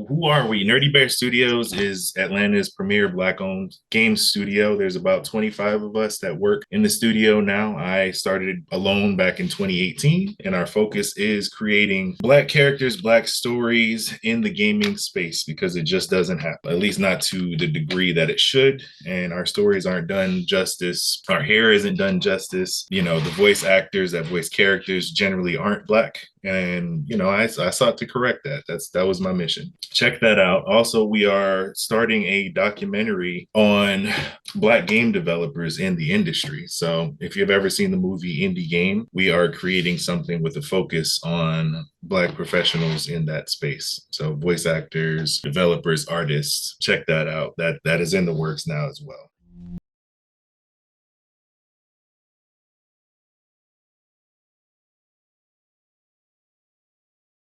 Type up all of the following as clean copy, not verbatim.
who are we? Nerdy Bear Studios is Atlanta's premier Black-owned game studio. There's about 25 of us that work in the studio now. I started alone back in 2018, and our focus is creating Black characters, Black stories in the gaming space because it just doesn't happen, at least not to the degree that it should. And our stories aren't done justice. Our hair isn't done justice. The voice actors that voice characters generally aren't Black. And I sought to correct that. That was my mission. Check that out. Also, we are starting a documentary on Black game developers in the industry. So if you've ever seen the movie Indie Game, we are creating something with a focus on Black professionals in that space. So voice actors, developers, artists, check that out. That is in the works now as well.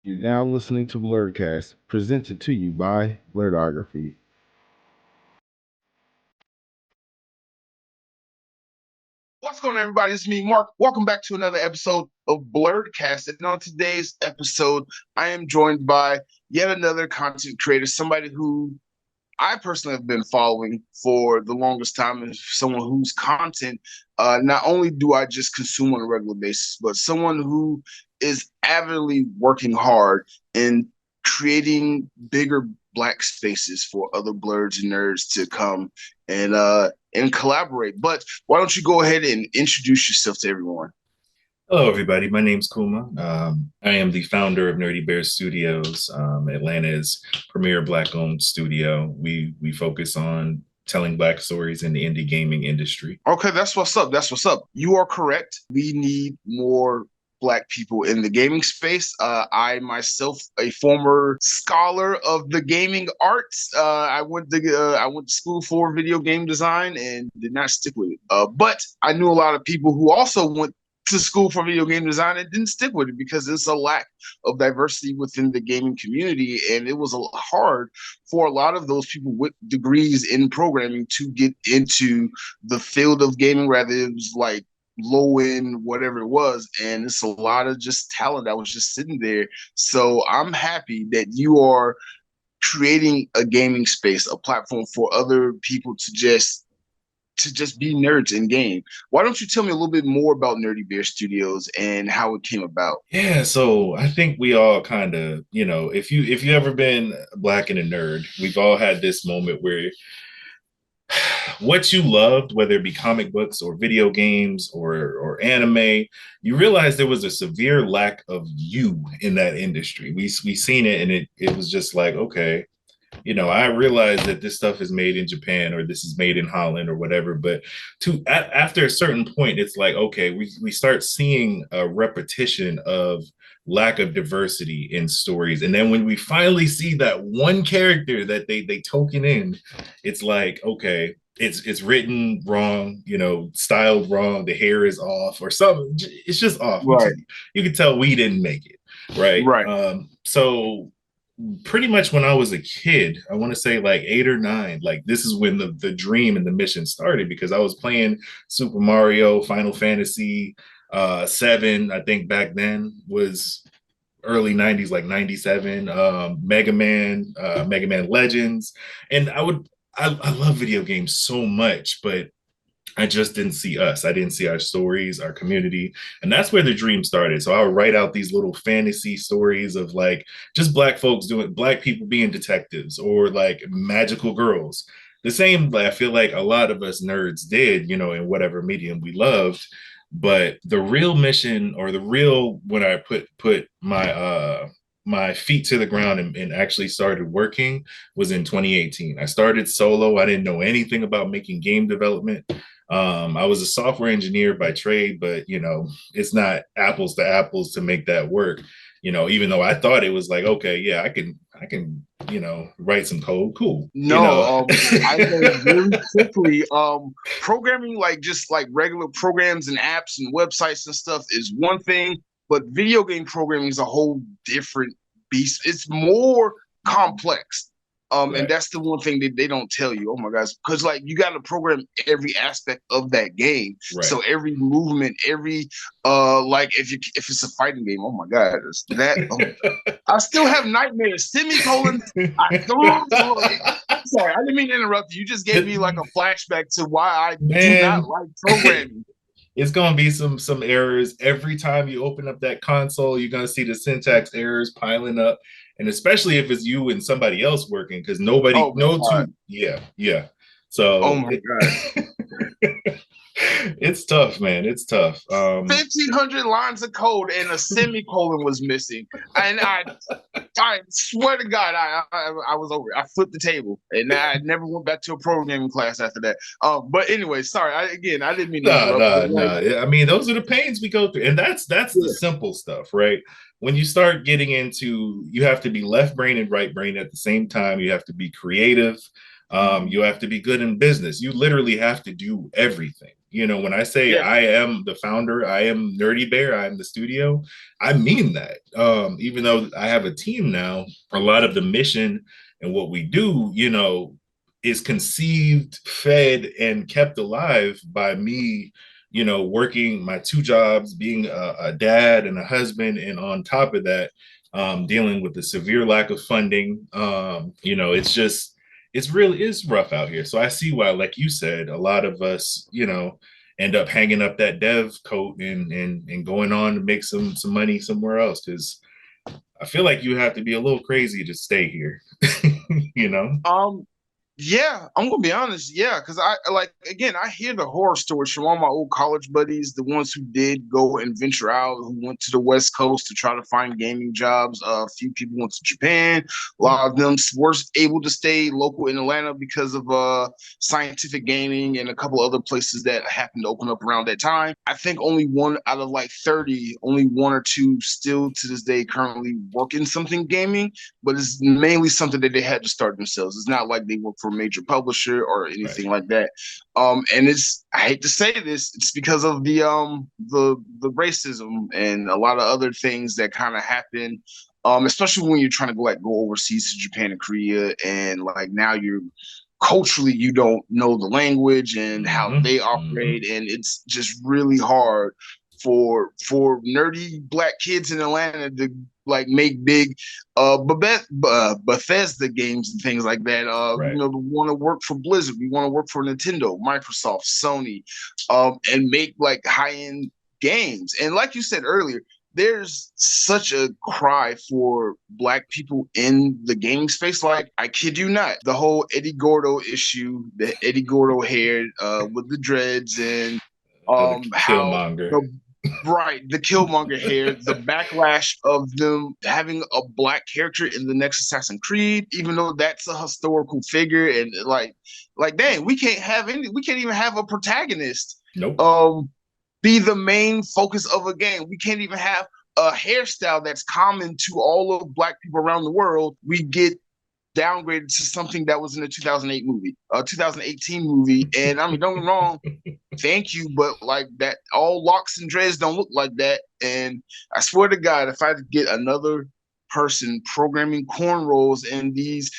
You're now listening to Blerdkast, presented to you by Blerdography. What's going on, everybody? It's me, Mark. Welcome back to another episode of Blerdkast. And on today's episode, I am joined by yet another content creator, somebody who I personally have been following for the longest time, and someone whose content not only do I just consume on a regular basis, but someone who is avidly working hard in creating bigger Black spaces for other blerds and nerds to come and collaborate. But why don't you go ahead and introduce yourself to everyone? Hello, everybody. My name's Kuma. I am the founder of Nerdy Bear Studios, Atlanta's premier Black-owned studio. We focus on telling Black stories in the indie gaming industry. Okay, that's what's up. That's what's up. You are correct. We need more Black people in the gaming space. I myself, a former scholar of the gaming arts, I went to school for video game design and did not stick with it. But I knew a lot of people who also went to school for video game design and didn't stick with it because there's a lack of diversity within the gaming community, and it was hard for a lot of those people with degrees in programming to get into the field of gaming. Rather, it was like low end, whatever it was, and it's a lot of just talent that was just sitting there. So I'm happy that you are creating a gaming space, a platform for other people to just be nerds in game. Why don't you tell me a little bit more about Nerdy Bear Studios and how it came about? Yeah, so I think we all kind of, if you ever been Black and a nerd, we've all had this moment where what you loved, whether it be comic books or video games or anime, you realize there was a severe lack of you in that industry. We seen it, and it was just like, okay, I realize that this stuff is made in Japan or this is made in Holland or whatever, but after a certain point, it's like, okay, we start seeing a repetition of lack of diversity in stories. And then when we finally see that one character that they token in, it's like, okay, it's written wrong, styled wrong, the hair is off or something. It's just off. Right. You can tell we didn't make it. Right. So pretty much when I was a kid, I want to say like 8 or 9, like this is when the dream and the mission started, because I was playing Super Mario, Final Fantasy 7, I think back then was early 90s, like 97, Mega Man Legends. And I love video games so much, but I just didn't see us. I didn't see our stories, our community. And that's where the dream started. So I would write out these little fantasy stories of like just Black folks Black people being detectives or like magical girls. The same, I feel like a lot of us nerds did, in whatever medium we loved. But the real mission, or when I put my feet to the ground and actually started working, was in 2018. I started solo. I didn't know anything about making game development. I was a software engineer by trade, but it's not apples to apples to make that work. Even though I thought it was like, okay, yeah, I can, write some code. Cool. I know really quickly, programming, like just like regular programs and apps and websites and stuff, is one thing, but video game programming is a whole different beast. It's more complex. And that's the one thing that they don't tell you. Oh my gosh, because like you got to program every aspect of that game. Right. So every movement, every like if it's a fighting game, oh my god, I still have nightmares. Semicolons. Sorry, I didn't mean to interrupt you. You just gave me like a flashback to why I do not like programming. It's gonna be some errors every time you open up that console. You're gonna see the syntax errors piling up, and especially if it's you and somebody else working, because nobody yeah. So oh my god. It's tough, man. It's tough. 1,500 lines of code and a semicolon was missing, and I swear to God, I was over it. I flipped the table, and I never went back to a programming class after that. But anyway, sorry. I didn't mean to interrupt. No. I mean, those are the pains we go through, and that's the simple stuff, right? When you start getting into, you have to be left brain and right brain at the same time. You have to be creative. You have to be good in business. You literally have to do everything. You know, when I say I am the founder, I am Nerdy Bear, I am the studio, I mean that. Even though I have a team now, a lot of the mission and what we do, you know, is conceived, fed, and kept alive by me, you know, working my 2 jobs, being a dad and a husband, and on top of that, dealing with the severe lack of funding. You know, it's really is rough out here. So I see why, like you said, a lot of us, you know, end up hanging up that dev coat and going on to make some money somewhere else, because I feel like you have to be a little crazy to stay here. You know? Yeah, I'm gonna be honest. Yeah, because I hear the horror stories from all my old college buddies, the ones who did go and venture out, who went to the West Coast to try to find gaming jobs. A few people went to Japan. A lot of them were able to stay local in Atlanta because of scientific gaming and a couple other places that happened to open up around that time. I think only one out of like 30, only 1 or 2 still to this day currently work in something gaming, but it's mainly something that they had to start themselves. It's not like they work for a major publisher or anything like that. And I hate to say this, it's because of the racism and a lot of other things that kind of happen. Especially when you're trying to go overseas to Japan and Korea, and like now you're culturally you don't know the language and how they operate, and it's just really hard for nerdy Black kids in Atlanta to like make big Bethesda games and things like that. You know, to want to work for Blizzard, we want to work for Nintendo, Microsoft, Sony, and make like high-end games. And like you said earlier, there's such a cry for Black people in the gaming space. Like, I kid you not, the whole Eddie Gordo issue, the Eddie Gordo hair with the dreads, and Killmonger. The Killmonger hair, the backlash of them having a Black character in the next Assassin's Creed, even though that's a historical figure, and like dang, we can't even have a protagonist. Nope. Be the main focus of a game. We can't even have a hairstyle that's common to all of Black people around the world. We get downgraded to something that was in a 2018 movie. And I mean, don't get me wrong, thank you, but like that, all locks and dreads don't look like that. And I swear to God, if I get another person programming cornrows in these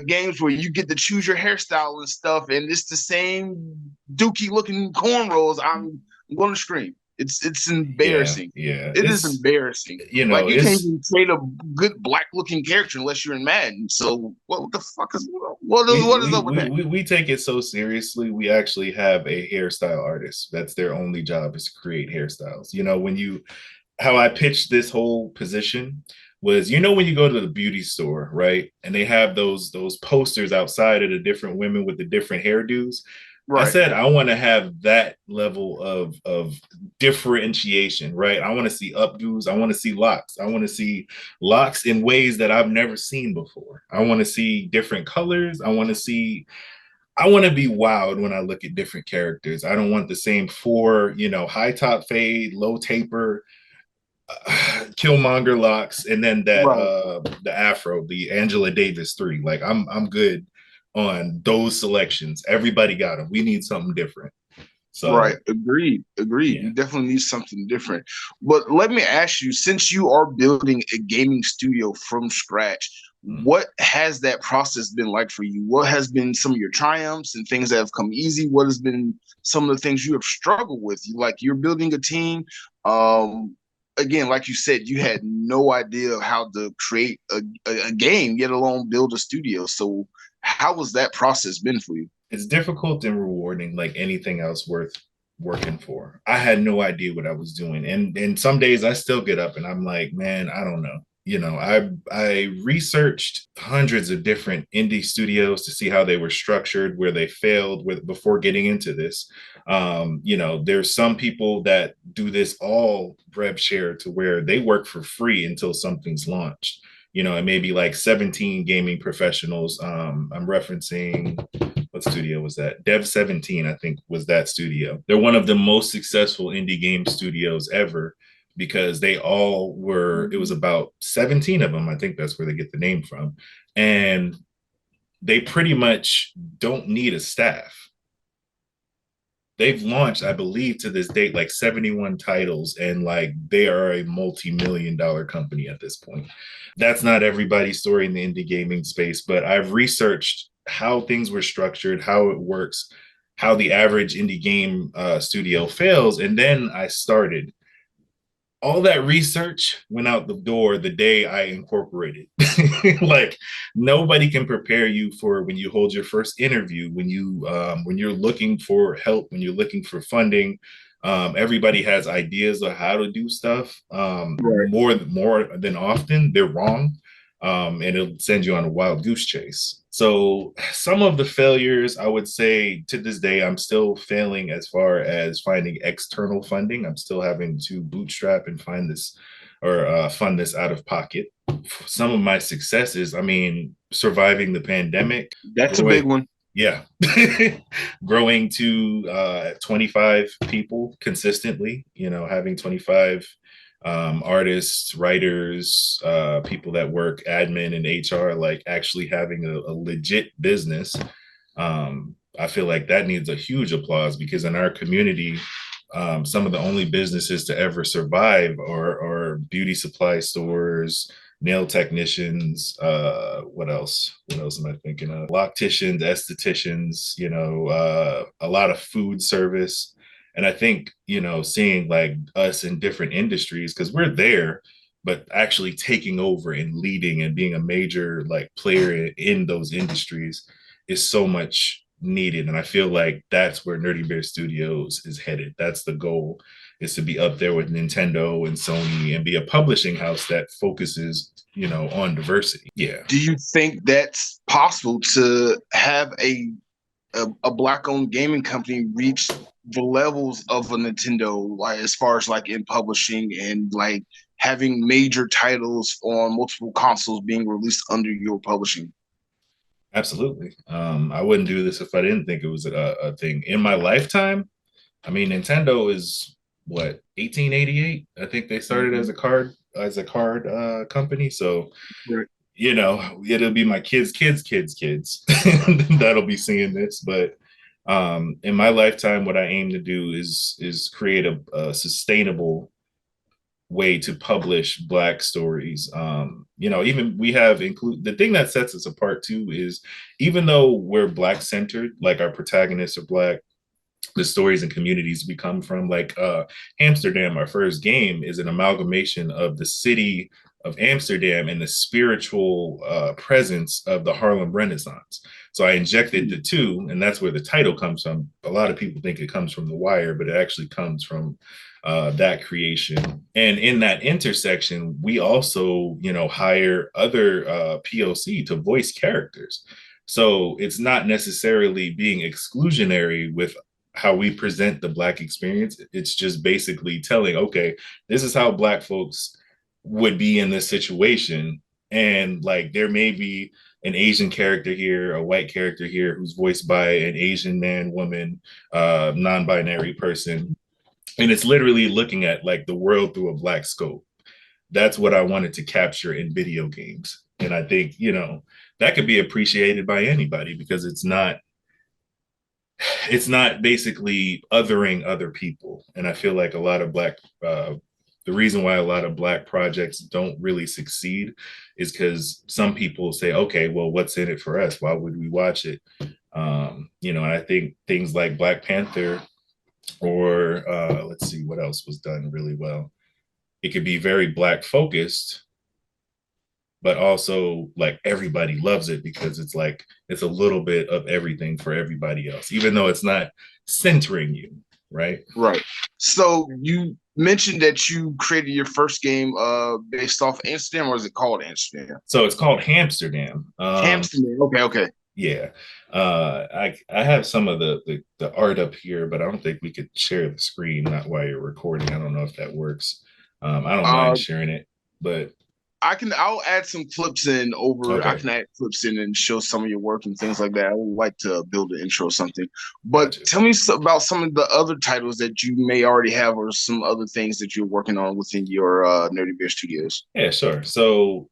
games where you get to choose your hairstyle and stuff, and it's the same dookie looking cornrows, I'm going to scream. It's embarrassing. Yeah, it is embarrassing. You know, like you can't even create a good Black looking character unless you're in Madden. So what the fuck is what is up with that? We take it so seriously. We actually have a hairstyle artist. That's their only job, is to create hairstyles. You know, how I pitched this whole position was, you know, when you go to the beauty store, right, and they have those posters outside of the different women with the different hairdos. Right. I said I want to have that level of differentiation, right? I want to see updos. I want to see locks. I want to see locks in ways that I've never seen before. I want to see different colors. I want to be wowed when I look at different characters. I don't want the same 4, you know, high top fade, low taper, Killmonger locks, and then that the afro, the Angela Davis 3. Like I'm good on those selections. Everybody got them. We need something different. So agreed. Yeah. You definitely need something different. But let me ask you, since you are building a gaming studio from scratch, What has that process been like for you? What has been some of your triumphs and things that have come easy? What has been some of the things you have struggled with? You're building a team. Again, like you said, you had no idea how to create a game, yet alone build a studio. So how has that process been for you? It's difficult and rewarding, like anything else worth working for. I had no idea what I was doing. And some days I still get up and I'm like, man, I don't know. I researched hundreds of different indie studios to see how they were structured, where they failed with before getting into this. There's some people that do this all rev share to where they work for free until something's launched. It may be like 17 gaming professionals. I'm referencing, what studio was that? Dev 17, I think, was that studio. They're one of the most successful indie game studios ever, because they all were, it was about 17 of them. I think that's where they get the name from. And they pretty much don't need a staff. They've launched, I believe, to this date, like 71 titles, and like they are a multi-million-dollar company at this point. That's not everybody's story in the indie gaming space, but I've researched how things were structured, how it works, how the average indie game studio fails. And then I started. All that research went out the door the day I incorporated. Like, nobody can prepare you for when you hold your first interview, when you're looking for help, when you're looking for funding. Everybody has ideas of how to do stuff. Right. More than often, they're wrong. And it'll send you on a wild goose chase. So some of the failures, I would say to this day, I'm still failing as far as finding external funding. I'm still having to bootstrap and find this or fund this out of pocket. Some of my successes, I mean, surviving the pandemic. That's a big one. Yeah. Growing to 25 people consistently, having 25 artists, writers, people that work admin and HR, like actually having a legit business. I feel like that needs a huge applause, because in our community, some of the only businesses to ever survive are beauty supply stores, nail technicians, what else am I thinking of? Locticians, estheticians, a lot of food service. And I think, seeing like us in different industries, because we're there, but actually taking over and leading and being a major like player in those industries is so much needed. And I feel like that's where Nerdy Bear Studios is headed. That's the goal, is to be up there with Nintendo and Sony and be a publishing house that focuses, on diversity. Yeah. Do you think that's possible to have a Black-owned gaming company reach the levels of a Nintendo, like as far as like in publishing and like having major titles on multiple consoles being released under your publishing? Absolutely. I wouldn't do this if I didn't think it was a thing. In my lifetime, I mean, Nintendo is what, 1888? I think they started as a card company. So, right. It'll be my kids that'll be seeing this. But in my lifetime, what I aim to do is create a sustainable way to publish Black stories. Even we have the thing that sets us apart too is, even though we're Black centered, like our protagonists are Black, the stories and communities we come from, like Amsterdam, our first game, is an amalgamation of the city of Amsterdam and the spiritual presence of the Harlem Renaissance. So I injected the two, and that's where the title comes from. A lot of people think it comes from The Wire, but it actually comes from that creation. And in that intersection, we also, hire other POC to voice characters. So it's not necessarily being exclusionary with how we present the Black experience. It's just basically telling, okay, this is how Black folks would be in this situation. And like, there may be an Asian character here, a white character here, who's voiced by an Asian man, woman, non-binary person. And it's literally looking at like the world through a Black scope. That's what I wanted to capture in video games. And I think, that could be appreciated by anybody, because it's not basically othering other people. And I feel like a lot of Black the reason why a lot of Black projects don't really succeed is because some people say, okay, well, what's in it for us? Why would we watch it? You know, and I think things like Black Panther or let's see what else was done really well. It could be very Black focused, but also like everybody loves it because it's like it's a little bit of everything for everybody else, even though it's not centering you, right? Right. So you mentioned that you created your first game based off Amsterdam, or is it called Amsterdam? So it's called Hamsterdam. Amsterdam. Okay. Yeah. I have some of the art up here, but I don't think we could share the screen, not while you're recording. I don't know if that works. I don't mind sharing it, but I'll add some clips in over. okay. I can add clips in and show some of your work and things like that. I would like to build an intro or something. But Gotcha. tell me about some of the other titles that you may already have, or some other things that you're working on within your Nerdy Bear Studios. Yeah, sure. So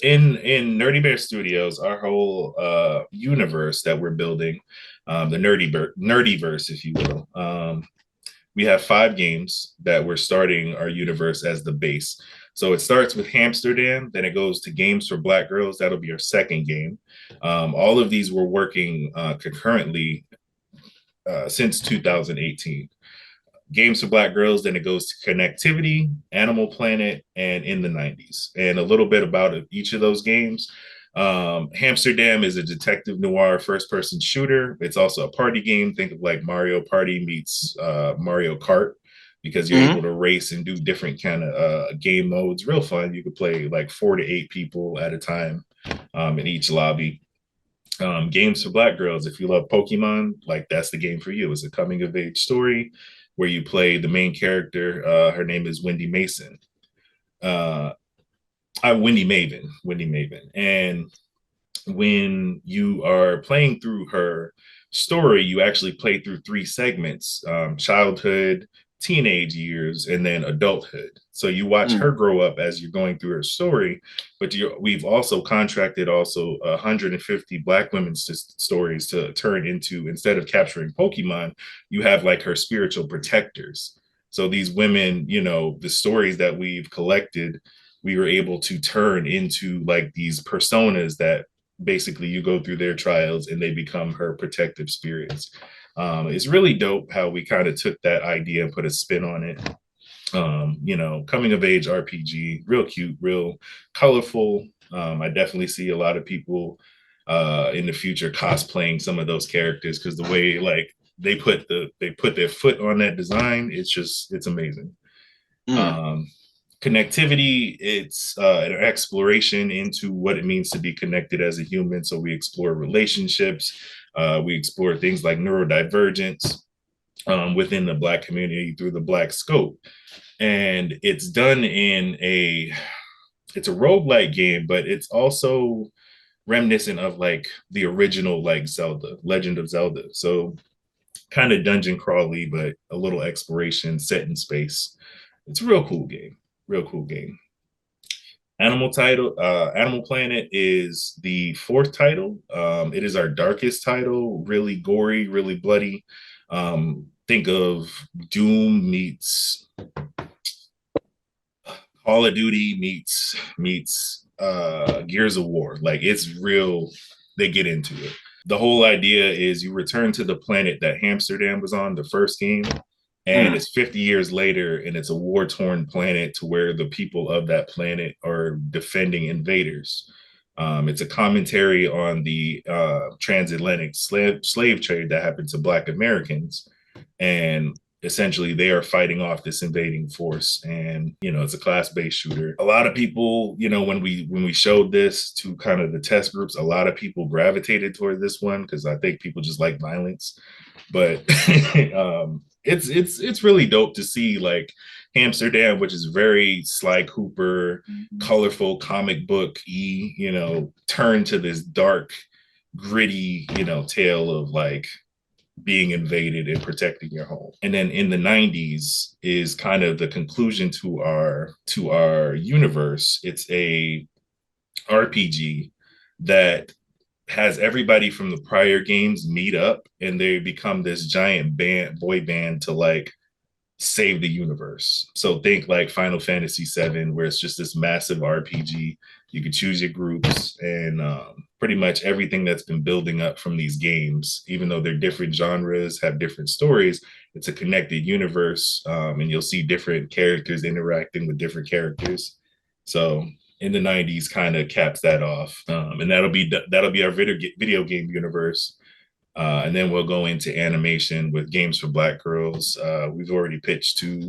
in Nerdy Bear Studios, our whole universe that we're building, the Nerdyverse, if you will. We have 5 games that we're starting our universe as the base. So it starts with Hamsterdam, then it goes to Games for Black Girls. That'll be our second game. All of these were working concurrently since 2018. Games for Black Girls, then it goes to Connectivity, Animal Planet, and In the 90s. And a little bit about each of those games. Hamsterdam is a detective noir first-person shooter. It's also a party game. Think of like Mario Party meets Mario Kart, because you're able to race and do different kind of game modes. Real fun. You could play like 4 to 8 people at a time in each lobby. Games for Black Girls, if you love Pokemon, like that's the game for you. It's a coming of age story where you play the main character. Her name is Wendy Mason. Wendy Maven. And when you are playing through her story, you actually play through 3 segments: childhood, teenage years, and then adulthood. So you watch her grow up as you're going through her story, but we've also contracted 150 Black women's stories to turn into, instead of capturing Pokemon, you have like her spiritual protectors. So these women, you know, the stories that we've collected, we were able to turn into like these personas that basically you go through their trials and they become her protective spirits. It's really dope how we kind of took that idea and put a spin on it. You know, coming of age RPG, real cute, real colorful. I definitely see a lot of people in the future cosplaying some of those characters, because the way like they put their foot on that design, it's amazing. Connectivity, it's an exploration into what it means to be connected as a human. So we explore relationships, we explore things like neurodivergence within the Black community through the Black scope. And it's done it's a roguelike game, but it's also reminiscent of like the original like Zelda, Legend of Zelda. So kind of dungeon crawly, but a little exploration set in space. It's a real cool game. Real cool game. Animal Planet is the 4th title. It is our darkest title, really gory, really bloody. Think of Doom meets Call of Duty meets Gears of War. Like, it's real. They get into it. The whole idea is you return to the planet that Hamsterdam was on, the first game, and it's 50 years later, and it's a war-torn planet to where the people of that planet are defending invaders. It's a commentary on the transatlantic slave trade that happened to Black Americans, and essentially they are fighting off this invading force. And you know, it's a class-based shooter. A lot of people, you know, when we showed this to kind of the test groups, a lot of people gravitated toward this one because I think people just like violence. But it's really dope to see like Hamsterdam, which is very Sly Cooper, colorful comic book you know, turn to this dark, gritty, you know, tale of like being invaded and protecting your home. And then in the 90s is kind of the conclusion to our universe. It's a RPG that has everybody from the prior games meet up, and they become this giant boy band to like save the universe. So think like Final Fantasy VII, where it's just this massive RPG. You could choose your groups, and pretty much everything that's been building up from these games, even though they're different genres, have different stories, it's a connected universe, and you'll see different characters interacting with different characters. So in the 90s kind of caps that off, and that'll be our video game universe. And then we'll go into animation with Games for Black Girls. We've already pitched to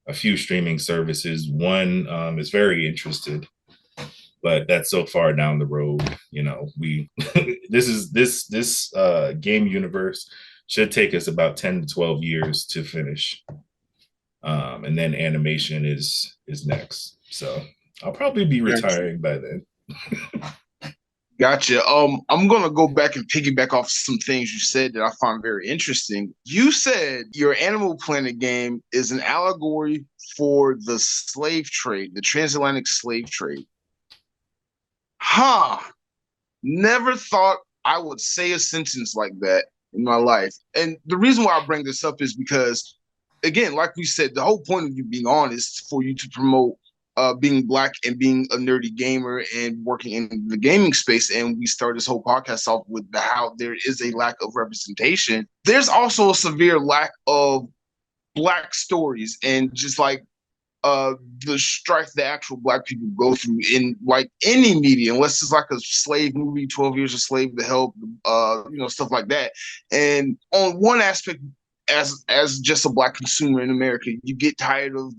a few streaming services. One is very interested, but that's so far down the road. You know, we this game universe should take us about 10 to 12 years to finish. And then animation is next. So I'll probably be retiring by then. Gotcha. I'm gonna go back and piggyback off some things you said that I find very interesting. You said your Animal Planet game is an allegory for the slave trade, the transatlantic slave trade. Huh. Never thought I would say a sentence like that in my life. And the reason why I bring this up is because, again, like we said, the whole point of you being on is for you to promote being Black and being a nerdy gamer and working in the gaming space. And we start this whole podcast off with how there is a lack of representation. There's also a severe lack of Black stories and just like the strife that actual Black people go through in like any media, unless it's like a slave movie, 12 Years a Slave to Help, stuff like that. And on one aspect, as just a Black consumer in America, you get tired of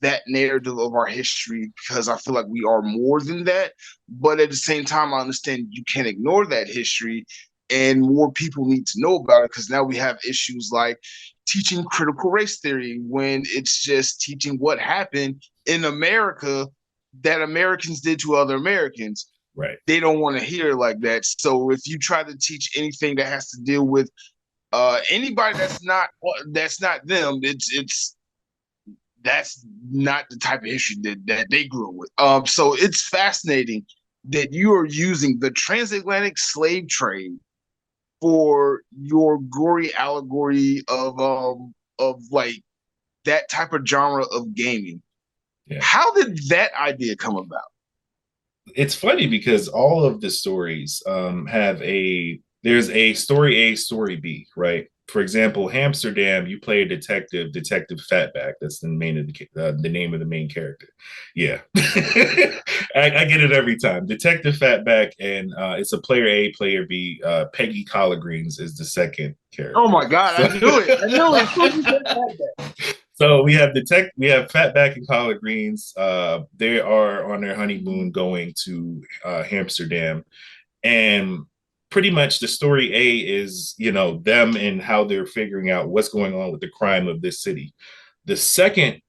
that narrative of our history because I feel like we are more than that. But at the same time, I understand you can't ignore that history and more people need to know about it because now we have issues like teaching critical race theory when it's just teaching what happened in America that Americans did to other Americans. Right. They don't want to hear like that. So if you try to teach anything that has to deal with anybody that's not them, that's not the type of history that they grew up with. So it's fascinating that you are using the transatlantic slave trade for your gory allegory of like that type of genre of gaming. Yeah. How did that idea come about? It's funny because all of the stories there's a story A, story B, right? For example, Hamsterdam, you play a Detective Fatback. That's the name of the main character. Yeah, I get it every time. Detective Fatback, and it's a player A, player B. Peggy Collard Greens is the second character. Oh my God, so, I knew it. So we have Fatback and Collard Greens. They are on their honeymoon going to Hamsterdam, and pretty much the story A is, them and how they're figuring out what's going on with the crime of this city. The second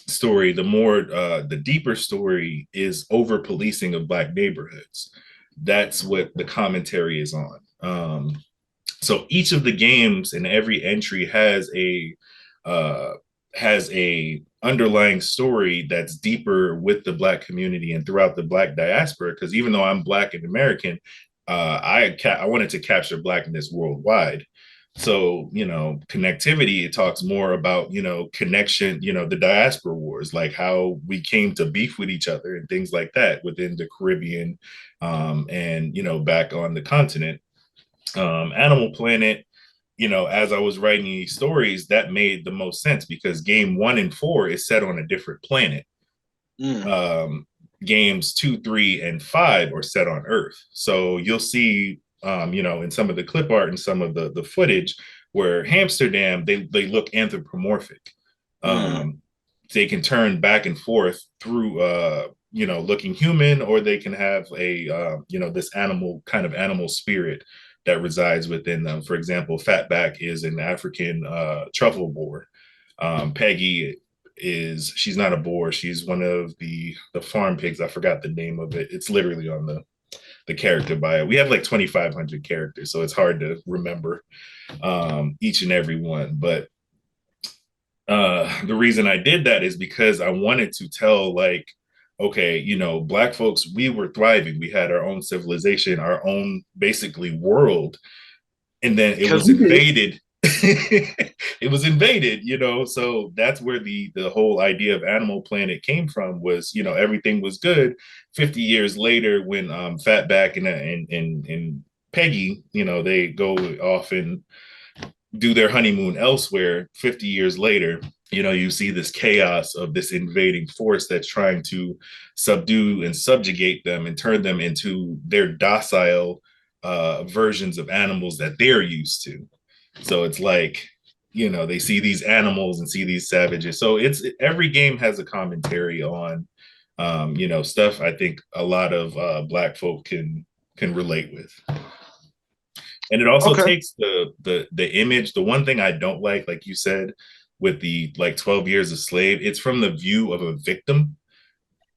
story, the deeper story, is over policing of Black neighborhoods. That's what the commentary is on. So each of the games and every entry has a underlying story that's deeper with the Black community and throughout the Black diaspora. Because even though I'm Black and American, I wanted to capture Blackness worldwide. So, connectivity, it talks more about, connection, the diaspora wars, like how we came to beef with each other and things like that within the Caribbean and, back on the continent. Animal Planet, as I was writing these stories, that made the most sense because game 1 and 4 is set on a different planet. Games 2, 3, and 5 are set on Earth. So you'll see, in some of the clip art and some of the footage where Hamsterdam, they look anthropomorphic. They can turn back and forth through, looking human, or they can have a, this animal spirit that resides within them. For example, Fatback is an African truffle boar. Peggy she's not a boar. She's one of the farm pigs. I forgot the name of it. It's literally on the character bio. We have like 2,500 characters, so it's hard to remember each and every one. But the reason I did that is because I wanted to tell okay, Black folks, we were thriving. We had our own civilization, our own basically world. And then it was invaded. it was invaded, you know. So that's where the whole idea of Animal Planet came from, was, you know, everything was good. 50 years later, when Fatback and Peggy, you know, they go off and do their honeymoon elsewhere. 50 years later, you know, you see this chaos of this invading force that's trying to subdue and subjugate them and turn them into their docile versions of animals that they're used to. So it's like, you know, they see these animals and see these savages. So it's, every game has a commentary on, you know, stuff I think a lot of Black folk can relate with. And it also takes the image. The one thing I don't like you said, with the like 12 years a slave, it's from the view of a victim.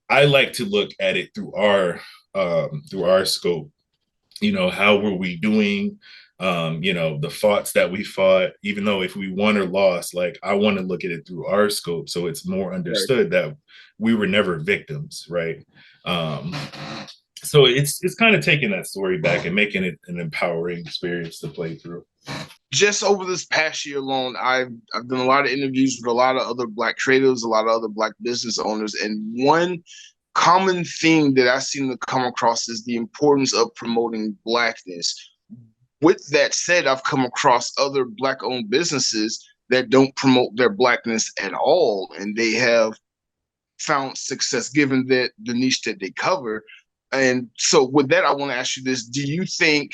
I like to look at it through our scope. You know, how were we doing? You know, the fights that we fought, even though if we won or lost, like, I want to look at it through our scope, so it's more understood that we were never victims, right? So it's kind of taking that story back and making it an empowering experience to play through. Just over this past year alone, I've done a lot of interviews with a lot of other Black creatives, a lot of other Black business owners, and one common theme that I seem to come across is the importance of promoting Blackness. With that said, I've come across other Black-owned businesses that don't promote their Blackness at all, and they have found success given that the niche that they cover. And so with that, I want to ask you this. Do you think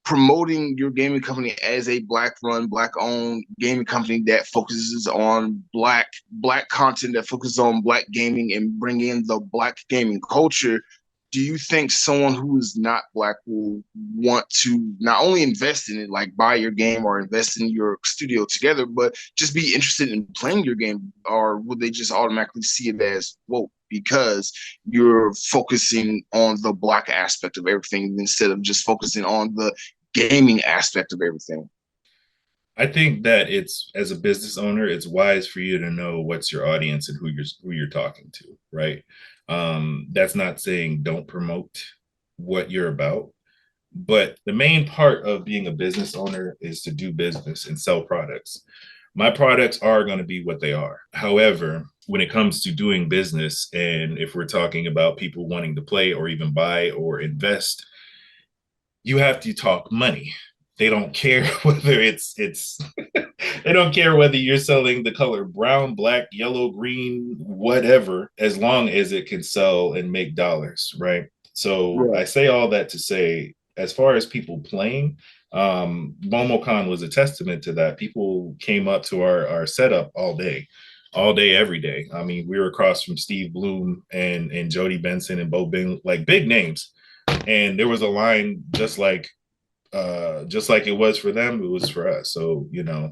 promoting your gaming company as a Black-run, Black-owned gaming company that focuses on Black content, that focuses on Black gaming and bring in the Black gaming culture, do you think someone who is not Black will want to not only invest in it, like buy your game or invest in your studio together, but just be interested in playing your game? Or would they just automatically see it as, whoa, because you're focusing on the Black aspect of everything instead of just focusing on the gaming aspect of everything? I think that it's, as a business owner, it's wise for you to know what's your audience and who you're talking to, right? That's not saying don't promote what you're about, but the main part of being a business owner is to do business and sell products. My products are going to be what they are. However, when it comes to doing business, and if we're talking about people wanting to play or even buy or invest, you have to talk money. They don't care whether it's they don't care whether you're selling the color brown, black, yellow, green, whatever, as long as it can sell and make dollars, right? So I say all that to say, as far as people playing, MomoCon was a testament to that. People came up to our setup all day, every day. I mean, we were across from Steve Bloom and Jody Benson and Bo Bing, like big names, and there was a line just like it was for them, it was for us. So, you know,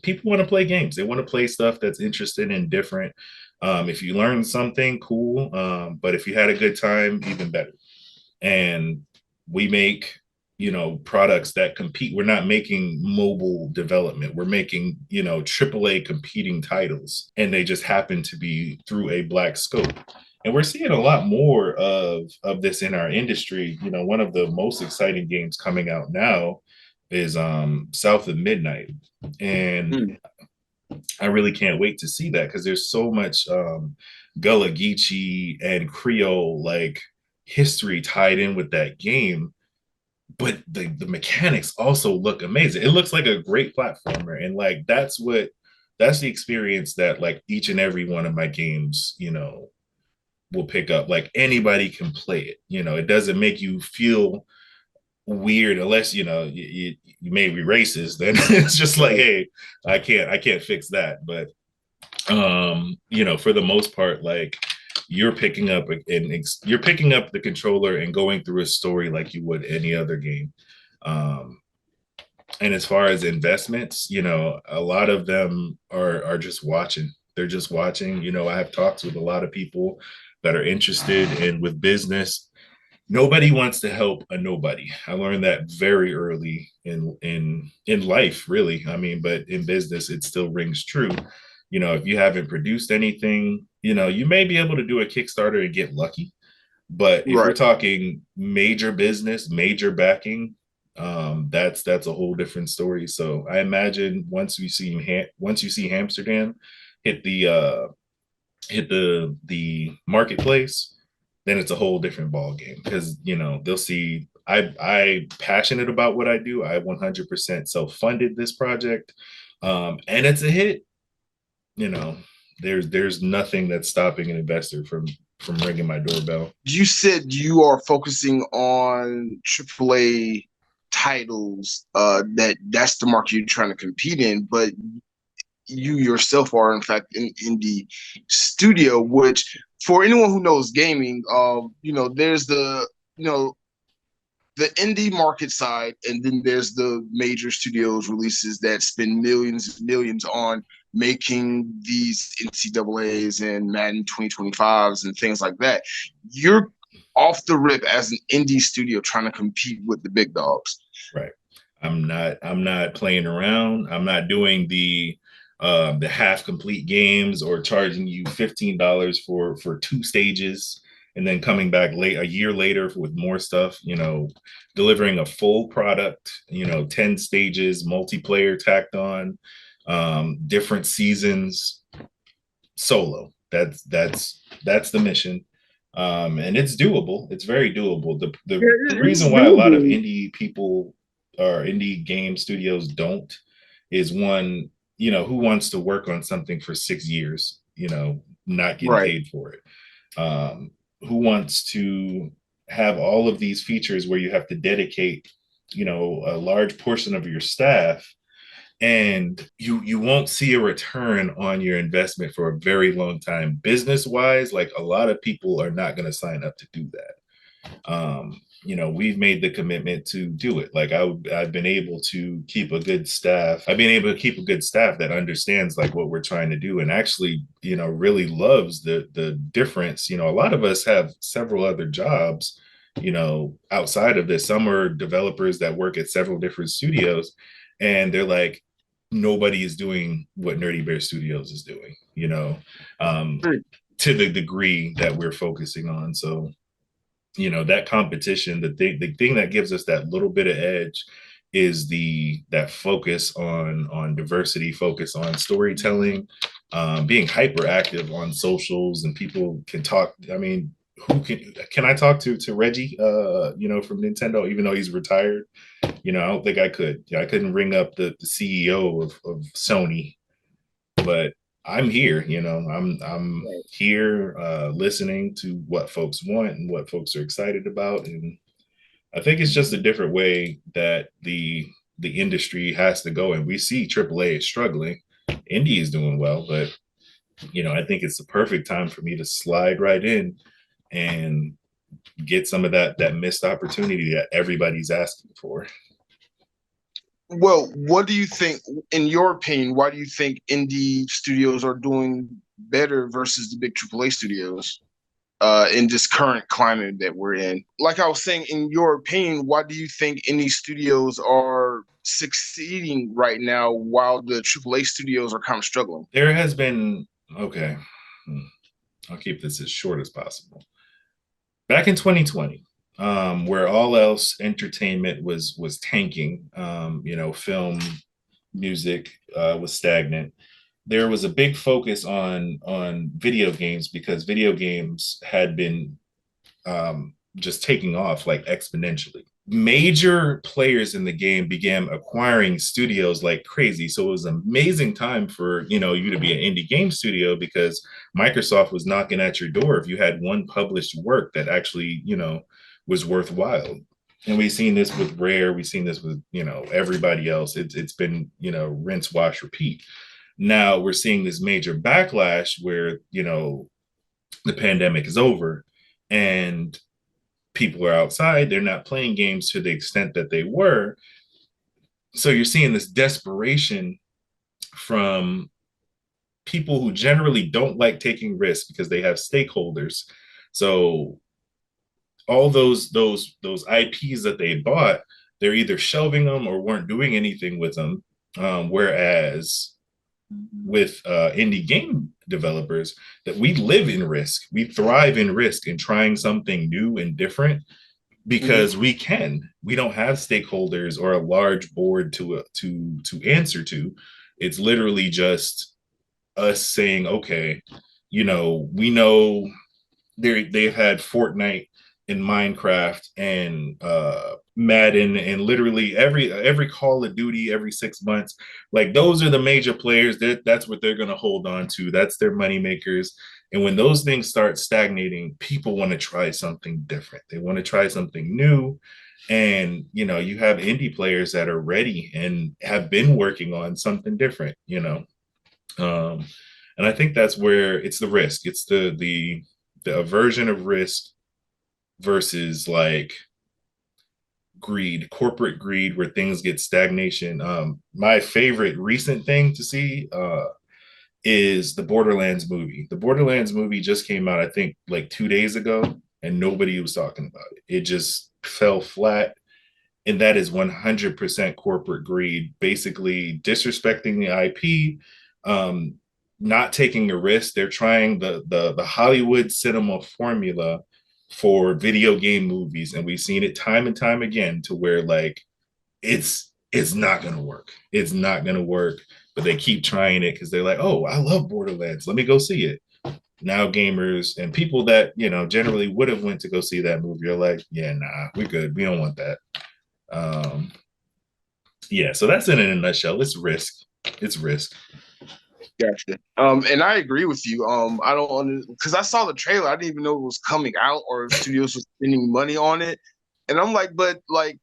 people want to play games. They want to play stuff that's interesting and different. If you learn something, cool. But if you had a good time, even better. And we make, you know, products that compete. We're not making mobile development. We're making, you know, AAA competing titles, and they just happen to be through a Black scope. And we're seeing a lot more of this in our industry. You know, one of the most exciting games coming out now is South of Midnight. And I really can't wait to see that, because there's so much Gullah Geechee and Creole like history tied in with that game. But the mechanics also look amazing. It looks like a great platformer. And like that's the experience that like each and every one of my games, you know, will pick up. Like anybody can play it. You know, it doesn't make you feel weird unless, you know, you may be racist. Then it's just like, hey, I can't fix that. But you know, for the most part, like you're picking up the controller and going through a story like you would any other game. And as far as investments, you know, a lot of them are just watching. They're just watching. You know, I have talks with a lot of people that are interested in with business. Nobody wants to help a nobody. I learned that very early in life, really. I mean, but in business, it still rings true. You know, if you haven't produced anything, you know, you may be able to do a Kickstarter and get lucky. But if we're talking major business, major backing, That's a whole different story. So I imagine once you see Amsterdam hit the marketplace, then it's a whole different ball game, because they'll see I passionate about what I do. I 100% self-funded this project, and it's a hit. There's nothing that's stopping an investor from ringing my doorbell. You said you are focusing on AAA titles. That's the market you're trying to compete in, but you yourself are in fact an indie studio, which for anyone who knows gaming, there's the indie market side, and then there's the major studios releases that spend millions and millions on making these NCAAs and Madden 2025s and things like that. You're off the rip as an indie studio trying to compete with the big dogs. Right. I'm not playing around. I'm not doing the half complete games or charging you $15 for 2 stages and then coming back a year later with more stuff, delivering a full product, 10 stages, multiplayer tacked on, different seasons, solo. That's the mission. And it's doable. It's very doable. The reason why a lot of indie people or indie game studios don't is, one, who wants to work on something for 6 years, not getting paid for it? Who wants to have all of these features where you have to dedicate, a large portion of your staff, and you won't see a return on your investment for a very long time? Business wise, like, a lot of people are not going to sign up to do that. We've made the commitment to do it. Like, I've been able to keep a good staff. I've been able to keep a good staff that understands like what we're trying to do, and actually, really loves the difference. A lot of us have several other jobs, outside of this. Some are developers that work at several different studios, and they're like, nobody is doing what Nerdy Bear Studios is doing, to the degree that we're focusing on. So, that competition, the thing that gives us that little bit of edge is that focus on diversity, focus on storytelling, being hyperactive on socials, and people can talk. I mean, who can I talk to Reggie, from Nintendo, even though he's retired? I don't think I could. I couldn't ring up the CEO of Sony, but I'm here, I'm here, listening to what folks want and what folks are excited about. And I think it's just a different way that the industry has to go. And we see AAA is struggling. Indie is doing well, but, I think it's the perfect time for me to slide right in and get some of that missed opportunity that everybody's asking for. Well, what do you think, in your opinion, why do you think indie studios are doing better versus the big AAA studios in this current climate that we're in? Like I was saying, in your opinion, why do you think indie studios are succeeding right now while the AAA studios are kind of struggling? There has been, okay, I'll keep this as short as possible. Back in 2020, where all else entertainment was tanking, film, music was stagnant. There was a big focus on video games, because video games had been just taking off like exponentially. Major players in the game began acquiring studios like crazy. So it was an amazing time for, you to be an indie game studio, because Microsoft was knocking at your door if you had one published work that actually, was worthwhile. And we've seen this with Rare. We've seen this with, everybody else. It's been, rinse, wash, repeat. Now we're seeing this major backlash where, the pandemic is over and people are outside. They're not playing games to the extent that they were. So you're seeing this desperation from people who generally don't like taking risks because they have stakeholders. So all those IPs that they bought, they're either shelving them or weren't doing anything with them. Whereas with indie game developers, that we live in risk, we thrive in risk and trying something new and different. because we don't have stakeholders or a large board to answer to. It's literally just us saying, okay, we know they've had Fortnite and Minecraft and Madden and literally every Call of Duty every 6 months. Like those are the major players. That's what they're going to hold on to. That's their money makers. And when those things start stagnating, people want to try something different. They want to try something new. And you have indie players that are ready and have been working on something different. And I think that's where it's the risk. It's the aversion of risk versus like greed, corporate greed, where things get stagnation. My favorite recent thing to see is the Borderlands movie. The Borderlands movie just came out, I think, like 2 days ago, and nobody was talking about it. It just fell flat. And that is 100% corporate greed, basically disrespecting the IP, not taking a risk. They're trying the Hollywood cinema formula for video game movies, and we've seen it time and time again to where like it's not gonna work. It's not gonna work, but they keep trying it because they're like, oh, I love Borderlands. Let me go see it. Now gamers and people that generally would have went to go see that movie are like, yeah, nah, we're good. We don't want that. Yeah, so that's it in a nutshell. It's risk. It's risk. Gotcha. And I agree with you. I don't because I saw the trailer. I didn't even know it was coming out or studios was spending money on it. And I'm like, but like,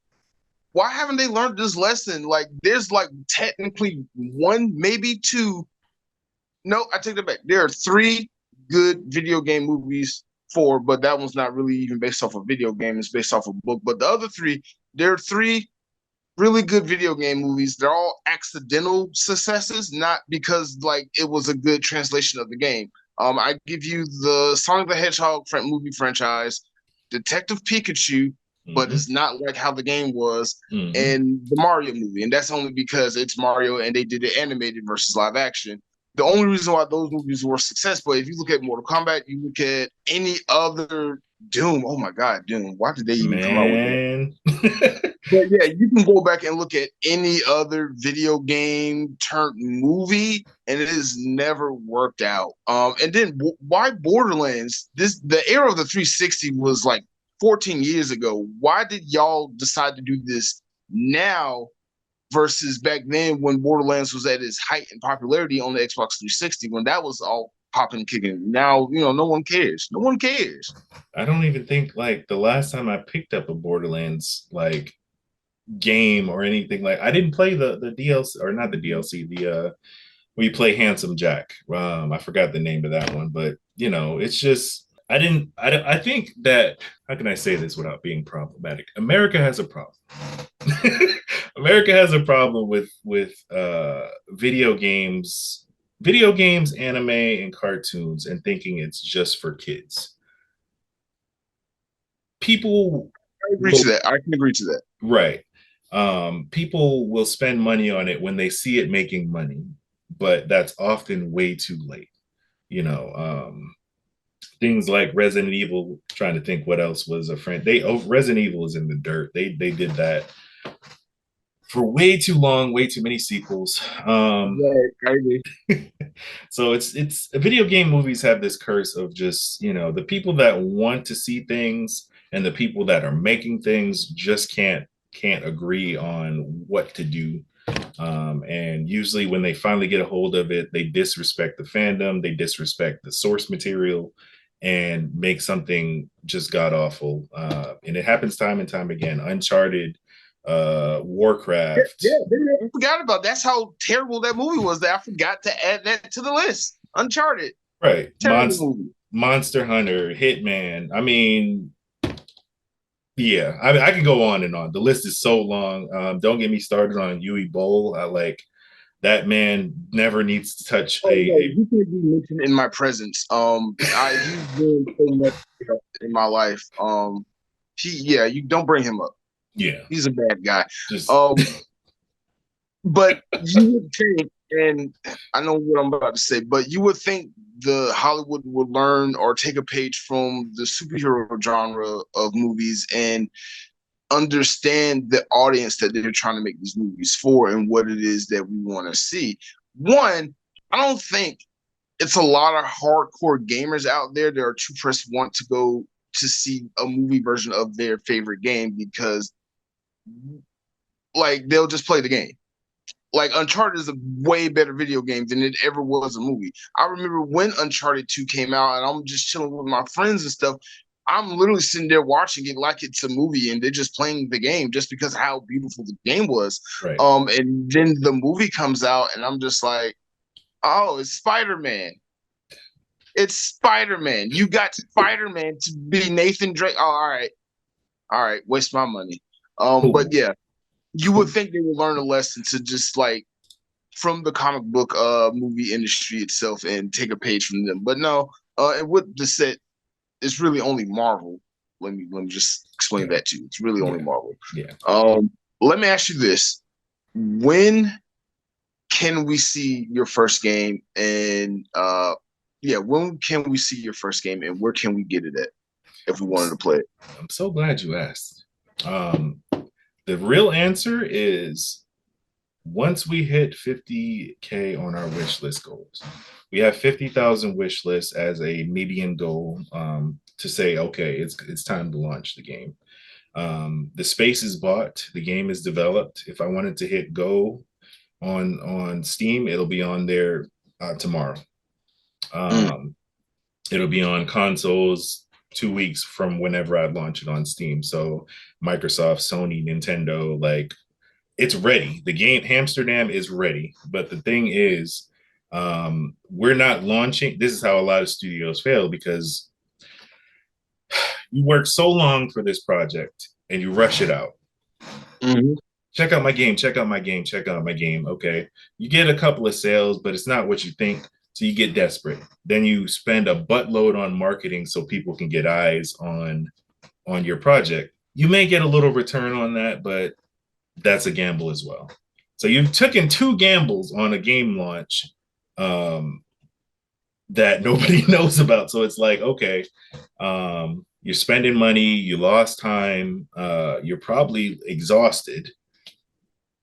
why haven't they learned this lesson? Like, there's like technically one, maybe two. No, I take that back. There are 3 good video game movies, 4, but that one's not really even based off a video game. It's based off a book. But the other 3, there are 3 really good video game movies. They're all accidental successes, not because like it was a good translation of the game. I give you the Sonic the Hedgehog movie franchise, Detective Pikachu, but it's not like how the game was, and the Mario movie. And that's only because it's Mario and they did it animated versus live action. The only reason why those movies were successful, if you look at Mortal Kombat, you look at any other Doom. Oh my God, Doom. Why did they even come out with that? But yeah, you can go back and look at any other video game turned movie, and it has never worked out. And then why Borderlands? The era of the 360 was like 14 years ago. Why did y'all decide to do this now versus back then when Borderlands was at its height in popularity on the Xbox 360 when that was all popping and kicking? Now, no one cares. No one cares. I don't even think like the last time I picked up a Borderlands like game or anything, like I didn't play the DLC, or not the DLC, where you play Handsome Jack. I forgot the name of that one, but it's just I think that, how can I say this without being problematic? America has a problem. America has a problem with video games, anime, and cartoons, and thinking it's just for kids. People, I agree to that. I can agree to that. Right. People will spend money on it when they see it making money, but that's often way too late. Things like Resident Evil, trying to think what else was a friend. Resident Evil is in the dirt. They did that for way too long, way too many sequels. So it's video game movies have this curse of just, the people that want to see things and the people that are making things just can't agree on what to do. And usually when they finally get a hold of it, they disrespect the fandom, they disrespect the source material, and make something just god awful. And it happens time and time again. Uncharted, Warcraft. Yeah, I forgot about that's how terrible that movie was. That I forgot to add that to the list. Uncharted. Right. Monster Hunter, Hitman. I mean, yeah, I can go on and on. The list is so long. Don't get me started on Yui Bowl. That man never needs to touch he can be mentioned in my presence. He's doing so much in my life. You don't bring him up. Yeah, he's a bad guy. But you would think And I know what I'm about to say, but you would think the Hollywood would learn or take a page from the superhero genre of movies and understand the audience that they're trying to make these movies for and what it is that we want to see. One, I don't think it's a lot of hardcore gamers out there that are too pressed want to go to see a movie version of their favorite game because like they'll just play the game. Like Uncharted is a way better video game than it ever was a movie. I remember when Uncharted 2 came out and I'm just chilling with my friends and stuff. I'm literally sitting there watching it like it's a movie and they're just playing the game just because of how beautiful the game was. Right. And then the movie comes out and I'm just like, oh, it's Spider-Man. It's Spider-Man. You got Spider-Man to be Nathan Drake. Oh, all right. All right. Waste my money. But yeah, you would think they would learn a lesson to just like from the comic book movie industry itself and take a page from them. But no, and with the set, it's really only Marvel. Let me just explain that to you. It's really only Marvel. Yeah. Let me ask you this. When can we see your first game? And when can we see your first game and where can we get it at if we wanted to play it? I'm so glad you asked. The real answer is once we hit 50K on our wish list goals. We have 50,000 wish lists as a median goal to say, okay, it's time to launch the game. The space is bought, the game is developed. If I wanted to hit go on Steam, it'll be on there tomorrow. It'll be on consoles 2 weeks from whenever I launch it on Steam. So Microsoft, Sony, Nintendo, like it's ready. The game Hamsterdam is ready. But the thing is, we're not launching. This is how a lot of studios fail because you work so long for this project and you rush it out. Mm-hmm. Check out my game, check out my game, check out my game. Okay. You get a couple of sales, but it's not what you think. So you get desperate. Then you spend a buttload on marketing so people can get eyes on your project. You may get a little return on that, but that's a gamble as well. So you've taken 2 gambles on a game launch that nobody knows about. So it's like, okay, you're spending money, you lost time, you're probably exhausted.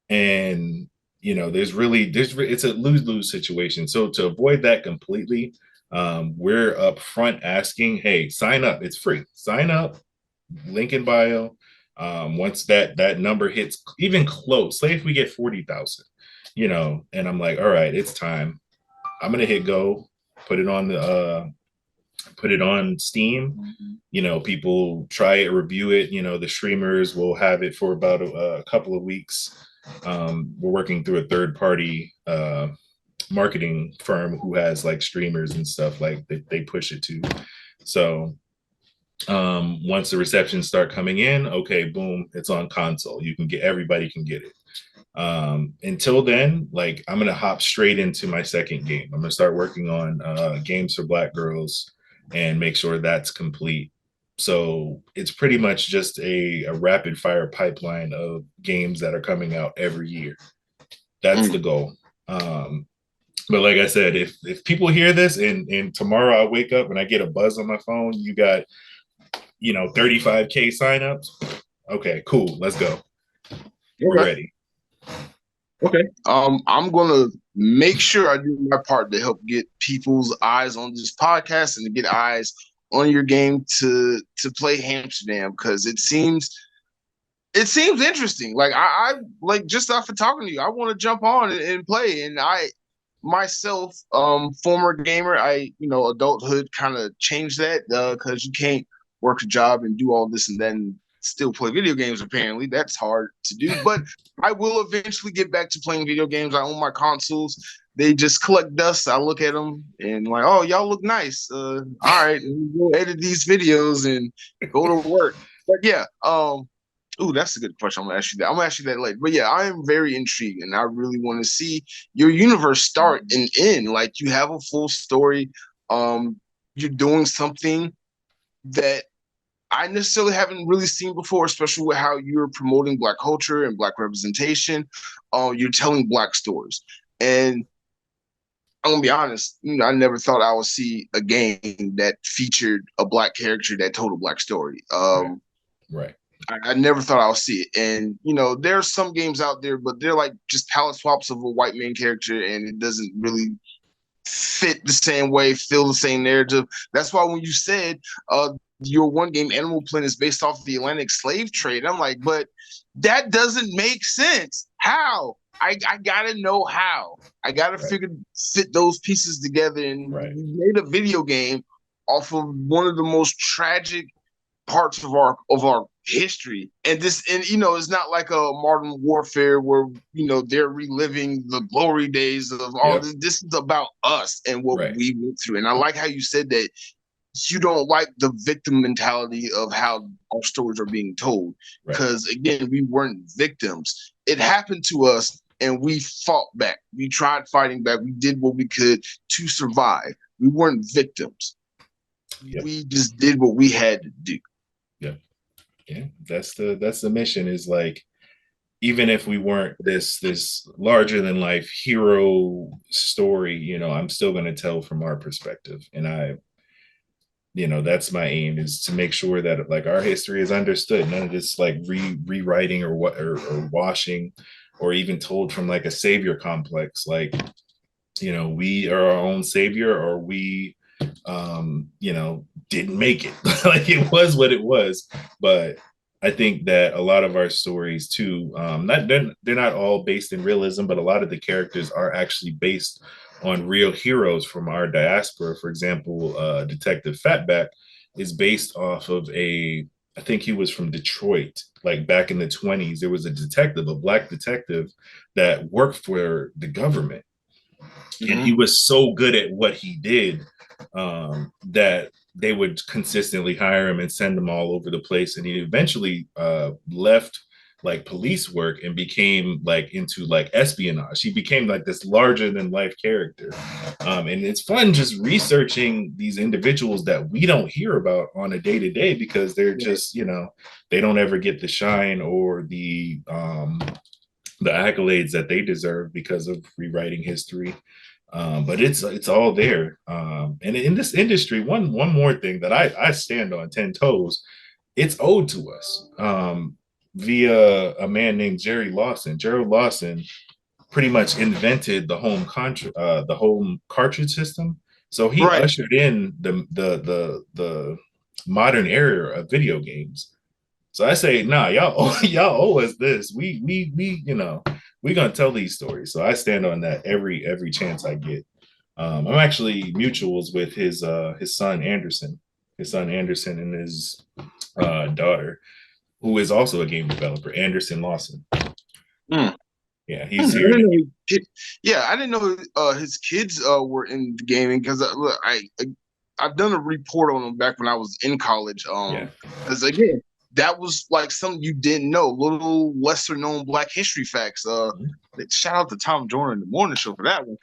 And it's a lose-lose situation. So to avoid that completely, we're up front asking, hey, sign up. It's free. Sign up. Link in bio. Once that number hits even close, say if we get 40,000, and I'm like, all right, it's time. I'm gonna hit go, put it on Steam. People try it, review it. The streamers will have it for about a couple of weeks. We're working through a third-party marketing firm who has like streamers and stuff like they push it to. So once the receptions start coming in, okay, boom, it's on console. Everybody can get it. Until then, like I'm gonna hop straight into my second game. I'm gonna start working on games for Black girls and make sure that's complete. So it's pretty much just a rapid fire pipeline of games that are coming out every year. That's the goal. But like I said, if people hear this and tomorrow I wake up and I get a buzz on my phone, you got 35K signups. Okay, cool. Let's go. We're ready. Okay. I'm gonna make sure I do my part to help get people's eyes on this podcast and to get eyes on your game to play Hamsterdam because it seems interesting. Like I like just after talking to you, I want to jump on and play. And I myself, former gamer, adulthood kind of changed that because you can't work a job and do all this and then still play video games. Apparently, that's hard to do. But I will eventually get back to playing video games. I own my consoles. They just collect dust. I look at them and like, oh, y'all look nice. All right, we'll edit these videos and go to work. But yeah, that's a good question. I'm gonna ask you that. I'm gonna ask you that later. But yeah, I am very intrigued, and I really want to see your universe start and end. Like you have a full story. You're doing something that I necessarily haven't really seen before, especially with how you're promoting Black culture and Black representation. You're telling Black stories. And I'm gonna be honest. I never thought I would see a game that featured a black character that told a black story. Right. I never thought I would see it. And there's some games out there, but they're like just palette swaps of a white main character, and it doesn't really fit the same way, feel the same narrative. That's why when you said your one game Animal Planet is based off of the Atlantic slave trade, I'm like, but that doesn't make sense. How? I gotta know how. I gotta fit those pieces together, and we made a video game off of one of the most tragic parts of our history. And it's not like a modern warfare where they're reliving the glory days of all this. This is about us and what we went through. And I like how you said that you don't like the victim mentality of how our stories are being told, because again, we weren't victims. It happened to us and we fought back. We tried fighting back. We did what we could to survive. We weren't victims. We just did what we had to do. Yeah, that's the mission, is like, even if we weren't this larger than life hero story, I'm still going to tell from our perspective. And that's my aim, is to make sure that like our history is understood. None of this like rewriting or washing, or even told from like a savior complex. Like, we are our own savior, or we didn't make it. Like, it was what it was. But I think that a lot of our stories too, they're not all based in realism, but a lot of the characters are actually based on real heroes from our diaspora. For example, Detective Fatback is based off of I think he was from Detroit. Like back in the 1920s, there was a black detective that worked for the government. And he was so good at what he did that they would consistently hire him and send him all over the place. And he eventually left like police work and became like into like espionage. He became like this larger than life character. And it's fun just researching these individuals that we don't hear about on a day-to-day, because they're just, they don't ever get the shine or the accolades that they deserve because of rewriting history. But it's all there. And in this industry, one more thing that I stand on 10 toes, it's owed to us via a man named Jerry Lawson. Jerry Lawson pretty much invented the home cartridge system. So he ushered in the modern era of video games. So I say, nah, y'all owe us this. We we're gonna tell these stories. So I stand on that every chance I get. I'm actually mutuals with his son Anderson, and his daughter, who is also a game developer, Anderson Lawson. Yeah, he's here. I didn't know his kids were in gaming, because I've done a report on him back when I was in college. Because again, that was like something you didn't know, little lesser known Black history facts. Shout out to Tom Jordan in the morning show for that one.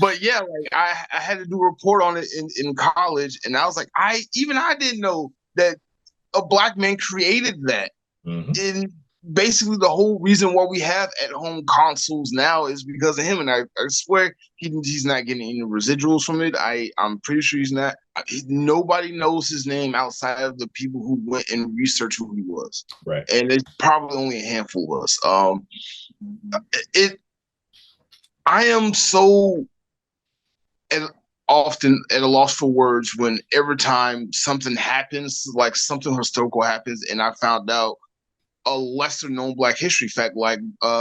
But yeah, like I had to do a report on it in college, and I was like, I didn't know that a Black man created that. And basically the whole reason why we have at-home consoles now is because of him. And I swear he's not getting any residuals from it. I'm pretty sure he's not. Nobody knows his name outside of the people who went and researched who he was. Right. And it's probably only a handful of us. I am so often at a loss for words when every time something happens, like something historical happens, and I found out a lesser known Black history fact, like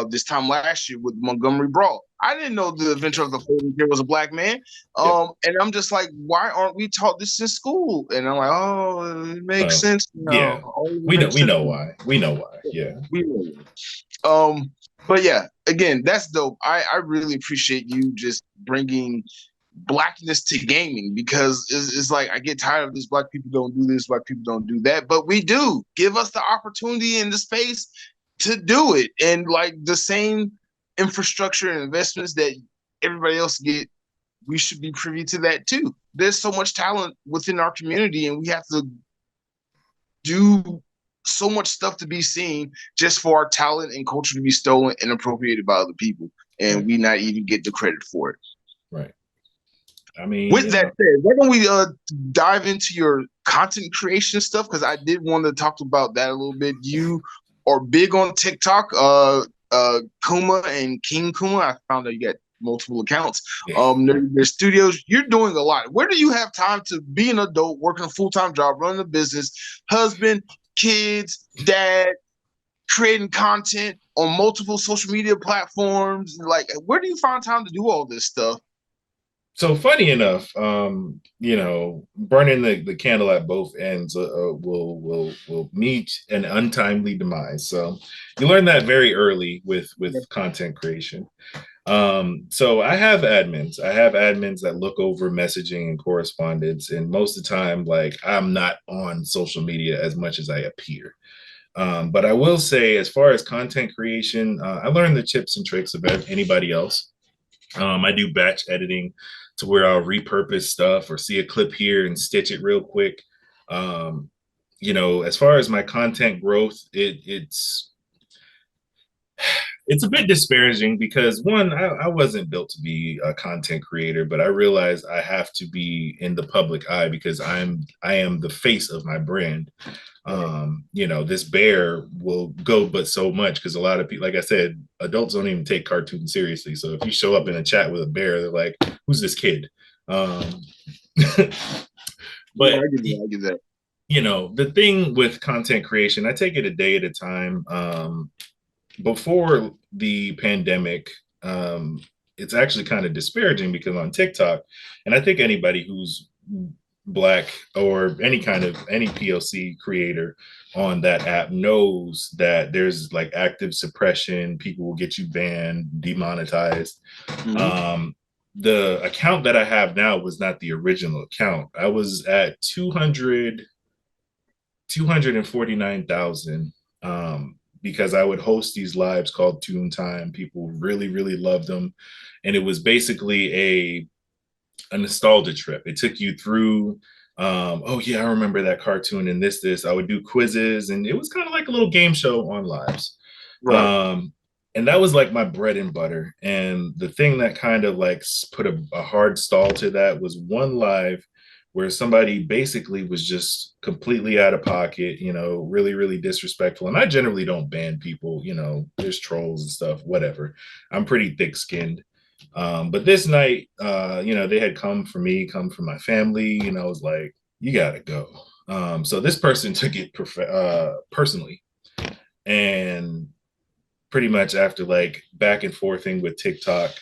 this time last year with Montgomery Brawl. I didn't know the inventor of the folding chair was a Black man. And I'm just like, why aren't we taught this in school? And I'm like, oh, it makes sense. Yeah, we know why. We know why. Yeah. We know. But yeah, again, that's dope. I really appreciate you just bringing Blackness to gaming, because it's like I get tired of this. Black people don't do this, Black people don't do that, but we do. Give us the opportunity and the space to do it, and like the same infrastructure and investments that everybody else get, we should be privy to that too. There's so much talent within our community, and we have to do so much stuff to be seen just for our talent and culture to be stolen and appropriated by other people. and we not even get the credit for it. Right. I mean, with that said, why don't we dive into your content creation stuff? Because I did want to talk about that a little bit. You are big on TikTok, Kuma and King Kuma. I found out you got multiple accounts. Nerdy Bear Studios. You're doing a lot. Where do you have time to be an adult, working a full-time job, running a business, husband, kids, dad, creating content on multiple social media platforms? Like, where do you find time to do all this stuff? So funny enough, you know, burning the candle at both ends will meet an untimely demise. So you learn that very early with content creation. So I have admins. I have admins that look over messaging and correspondence, and most of the time, like, I'm not on social media as much as I appear. But I will say, as far as content creation, I learned the tips and tricks of anybody else. I do batch editing to where I'll repurpose stuff or see a clip here and stitch it real quick. You know, as far as my content growth, it's a bit disparaging because one, I wasn't built to be a content creator, but I realized I have to be in the public eye because I am the face of my brand. You know, this bear will go but so much because a lot of people, like I said, adults don't even take cartoons seriously. So if you show up in a chat with a bear, they're like, who's this kid? But yeah, I get that. You know, the thing with content creation, I take it a day at a time. Before the pandemic, it's actually kind of disparaging because on TikTok, and I think anybody who's Black or any POC creator on that app knows that there's like active suppression. People will get you banned, demonetized. Mm-hmm. The account that I have now was not the original account. I was at 249,000 because I would host these lives called Toon Time. People really, really loved them. And it was basically a nostalgia trip. It took you through, oh yeah, I remember that cartoon and this. I would do quizzes, and it was kind of like a little game show on lives. Right. And that was like my bread and butter. And the thing that kind of like put a hard stall to that was one live where somebody basically was just completely out of pocket, you know, really, really disrespectful. And I generally don't ban people, you know, there's trolls and stuff, whatever. I'm pretty thick-skinned. But this night, you know, they had come for me, come for my family, you know, I was like, you gotta go. So this person took it personally. And pretty much after like back and forthing with TikTok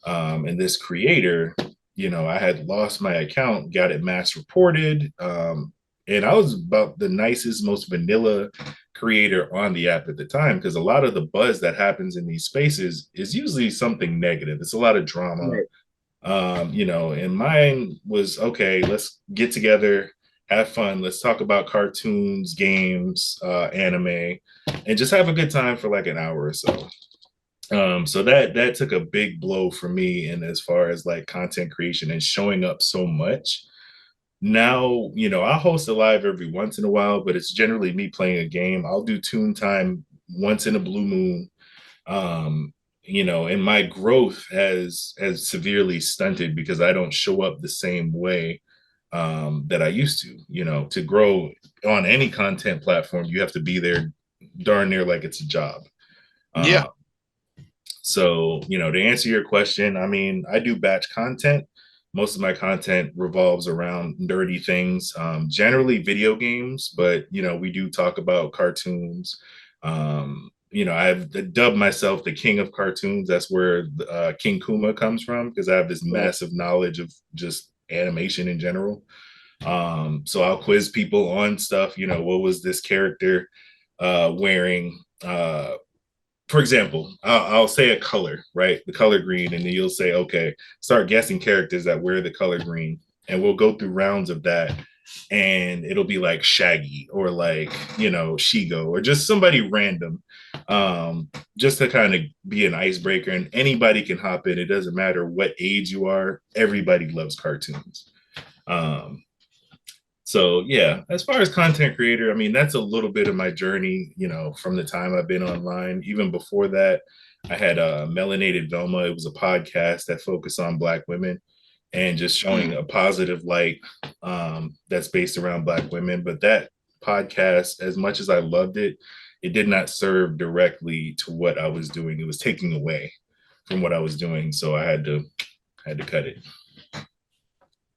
and this creator, you know, I had lost my account, got it mass reported. And I was about the nicest, most vanilla creator on the app at the time, because a lot of the buzz that happens in these spaces is usually something negative. It's a lot of drama. Right. You know, and mine was, okay, let's get together, have fun. Let's talk about cartoons, games, anime, and just have a good time for like an hour or so. So that took a big blow for me. And as far as like content creation and showing up so much, now, you know, I'll host a live every once in a while, but it's generally me playing a game. I'll do Toon Time once in a blue moon. You know, and my growth has severely stunted because I don't show up the same way that I used to. You know, to grow on any content platform, you have to be there darn near like it's a job. Yeah. So, you know, to answer your question, I mean, I do batch content. Most of my content revolves around nerdy things, generally video games, but, you know, we do talk about cartoons. You know, I've dubbed myself the king of cartoons. That's where King Kuma comes from, because I have this massive knowledge of just animation in general. So I'll quiz people on stuff, you know, what was this character wearing? For example, I'll say a color, right? The color green, and then you'll say, okay, start guessing characters that wear the color green. And we'll go through rounds of that. And it'll be like Shaggy or like, you know, Shigo or just somebody random, just to kind of be an icebreaker. And anybody can hop in. It doesn't matter what age you are. Everybody loves cartoons. So yeah, as far as content creator, I mean, that's a little bit of my journey, you know, from the time I've been online. Even before that, I had Melanated Velma. It was a podcast that focused on Black women and just showing a positive light that's based around Black women. But that podcast, as much as I loved it, it did not serve directly to what I was doing. It was taking away from what I was doing. So I had to cut it.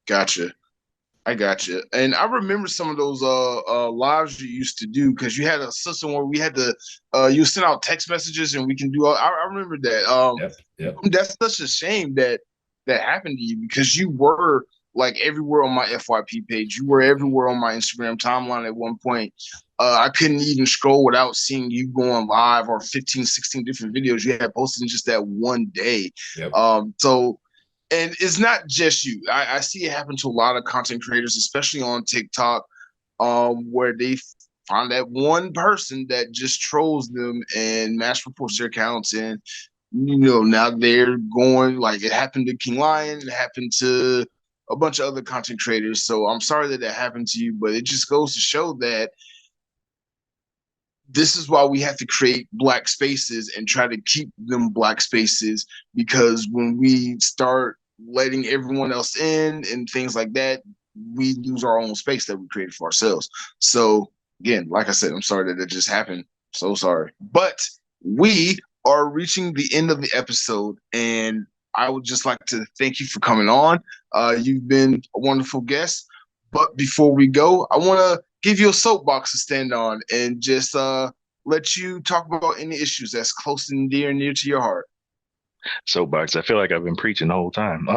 Gotcha. I got you. And I remember some of those lives you used to do because you had a system where we had to you send out text messages and we can do I remember that. Yep. That's such a shame that that happened to you because you were like everywhere on my FYP page. You were everywhere on my Instagram timeline at one point. I couldn't even scroll without seeing you going live or 15, 16 different videos you had posted in just that one day. Yep. So and it's not just you. I see it happen to a lot of content creators, especially on TikTok, where they find that one person that just trolls them and mass reports their accounts, and you know now they're going like it happened to King Lion, it happened to a bunch of other content creators. So I'm sorry that that happened to you, but it just goes to show that this is why we have to create Black spaces and try to keep them Black spaces, because when we start letting everyone else in and things like that, we lose our own space that we created for ourselves. So again, like I said, I'm sorry that it just happened. So sorry. But we are reaching the end of the episode, and I would just like to thank you for coming on. You've been a wonderful guest. But before we go, I want to give you a soapbox to stand on and just let you talk about any issues that's close and dear and near to your heart. Soapbox. I feel like I've been preaching the whole time.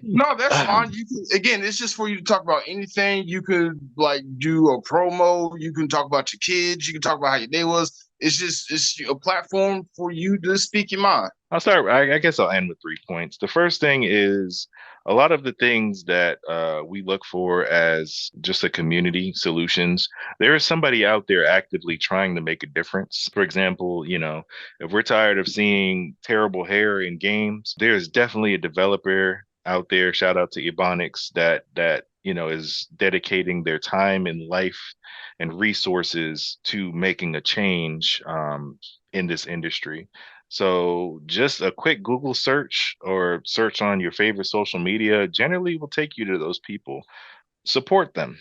No, that's fine. You can, again, it's just for you to talk about anything. You could like do a promo. You can talk about your kids. You can talk about how your day was. It's a platform for you to speak your mind. I'll start. I guess I'll end with 3 points. The first thing is a lot of the things that we look for as just a community solutions. There is somebody out there actively trying to make a difference. For example, you know, if we're tired of seeing terrible hair in games, there's definitely a developer out there. Shout out to Ebonics that you know is dedicating their time and life and resources to making a change in this industry. So just a quick Google search or search on your favorite social media generally will take you to those people. Support them,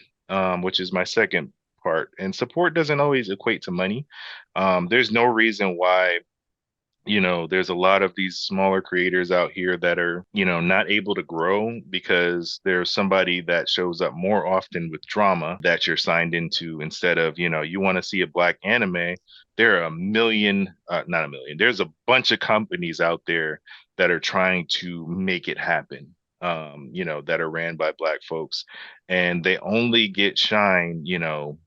which is my second part. And support doesn't always equate to money. There's no reason why, you know, there's a lot of these smaller creators out here that are, you know, not able to grow because there's somebody that shows up more often with drama that you're signed into instead of, you know, you want to see a Black anime. There are a million, not a million, there's a bunch of companies out there that are trying to make it happen, you know, that are ran by Black folks. And they only get shine, you know,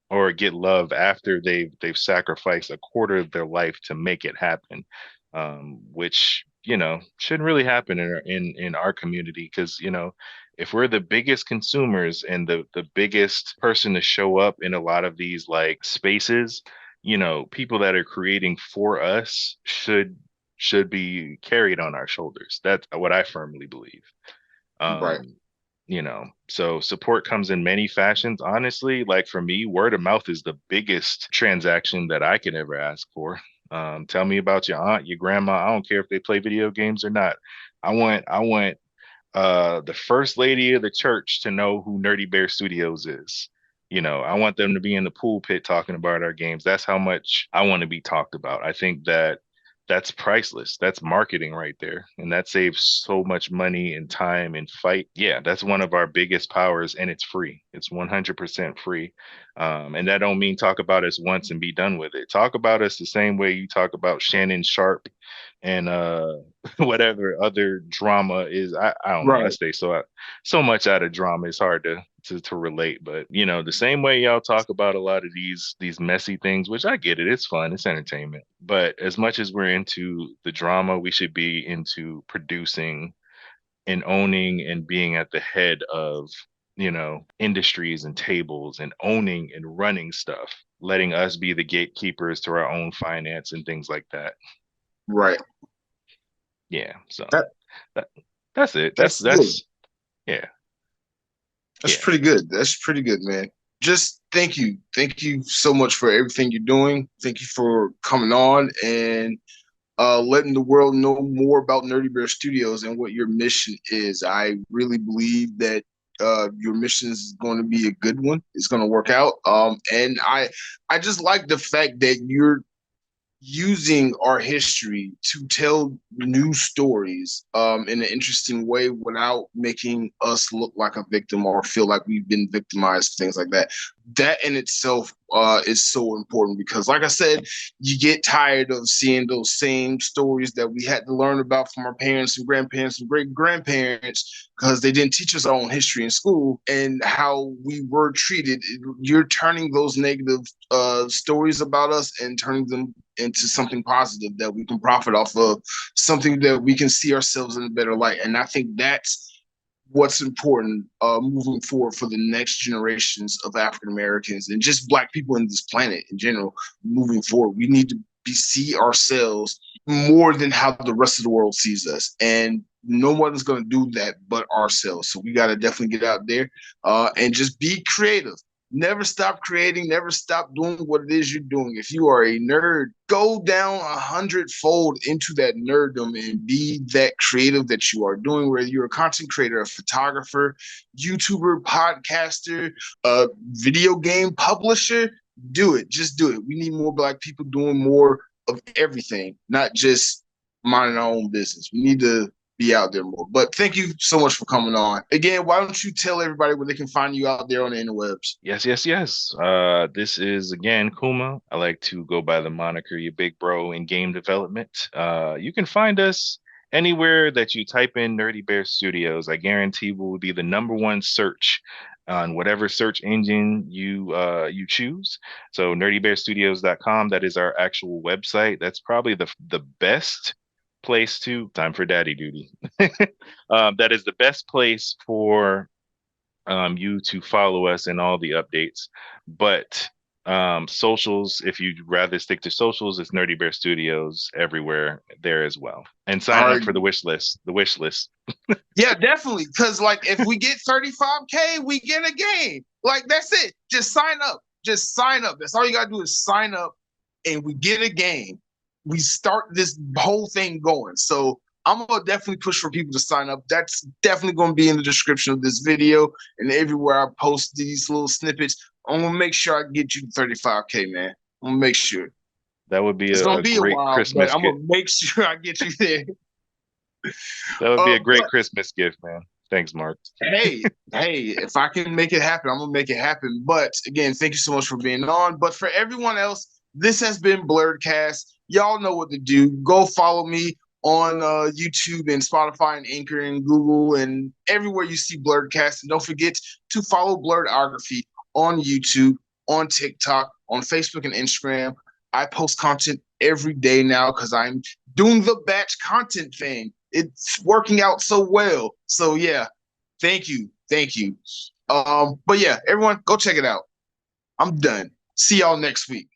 or get love after they've sacrificed a quarter of their life to make it happen, which you know shouldn't really happen in our community because you know if we're the biggest consumers and the biggest person to show up in a lot of these like spaces, you know, people that are creating for us should be carried on our shoulders. That's what I firmly believe. Right. You know, so support comes in many fashions. Honestly, like for me, word of mouth is the biggest transaction that I can ever ask for. Tell me about your aunt, your grandma. I don't care if they play video games or not. I want the first lady of the church to know who Nerdy Bear Studios is. You know, I want them to be in the pool pit talking about our games. That's how much I want to be talked about. I think that that's priceless. That's marketing right there. And that saves so much money and time and fight. Yeah, that's one of our biggest powers, and it's free. It's 100% free. And that don't mean talk about us once and be done with it. Talk about us the same way you talk about Shannon Sharp and whatever other drama is. I don't know. I stay so much out of drama. It's hard to relate, but you know, the same way y'all talk about a lot of these messy things, which I get it. It's fun. It's entertainment. But as much as we're into the drama, we should be into producing and owning and being at the head of, you know, industries and tables and owning and running stuff, letting us be the gatekeepers to our own finance and things like that. Right. Yeah. So that, that's it. That's good. yeah. That's pretty good. That's pretty good, man. Just thank you. Thank you so much for everything you're doing. Thank you for coming on and letting the world know more about Nerdy Bear Studios and what your mission is. I really believe that your mission is going to be a good one. It's going to work out. And I just like the fact that you're using our history to tell new stories in an interesting way without making us look like a victim or feel like we've been victimized, things like that. That in itself is so important because, like I said, you get tired of seeing those same stories that we had to learn about from our parents and grandparents and great grandparents because they didn't teach us our own history in school and how we were treated. You're turning those negative stories about us and turning them into something positive that we can profit off of, something that we can see ourselves in a better light. And I think that's what's important moving forward for the next generations of African Americans and just Black people in this planet in general. Moving forward, we need to see ourselves more than how the rest of the world sees us, and no one's going to do that but ourselves. So we got to definitely get out there and just be creative. Never stop creating, never stop doing what it is you're doing. If you are a nerd, go down 100-fold into that nerddom and be that creative that you are doing, whether you're a content creator, a photographer, YouTuber, podcaster, a video game publisher, do it. Just do it. We need more Black people doing more of everything, not just minding our own business. We need to be out there more. But thank you so much for coming on. Again, why don't you tell everybody where they can find you out there on the interwebs? Yes. This is, again, Kuma. I like to go by the moniker your big bro in game development. You can find us anywhere that you type in Nerdy Bear Studios. I guarantee we will be the #1 search on whatever search engine you choose. So nerdybearstudios.com, that is our actual website. That's probably the best place to time for daddy duty. That is the best place for you to follow us and all the updates. But socials, if you'd rather stick to socials, it's Nerdy Bear Studios everywhere there as well. And sign up for the wish list. Yeah, definitely. Because like if we get 35K, we get a game. Like that's it. Just sign up. Just sign up. That's all you gotta do is sign up and we get a game. We start this whole thing going. So I'm gonna definitely push for people to sign up. That's definitely gonna be in the description of this video and everywhere I post these little snippets. I'm gonna make sure I get you 35K, man. I'm gonna make sure. That would be it's gonna be great a while, Christmas but I'm gonna make sure I get you there. That would be a great Christmas gift, man. Thanks, Mark. hey, if I can make it happen, I'm gonna make it happen. But again, thank you so much for being on. But for everyone else, this has been Blerdkast. Y'all know what to do. Go follow me on YouTube and Spotify and Anchor and Google and everywhere you see Blerdkast. And don't forget to follow Blerdography on YouTube, on TikTok, on Facebook and Instagram. I post content every day now because I'm doing the batch content thing. It's working out so well. So yeah, thank you. But yeah, everyone go check it out. I'm done. See y'all next week.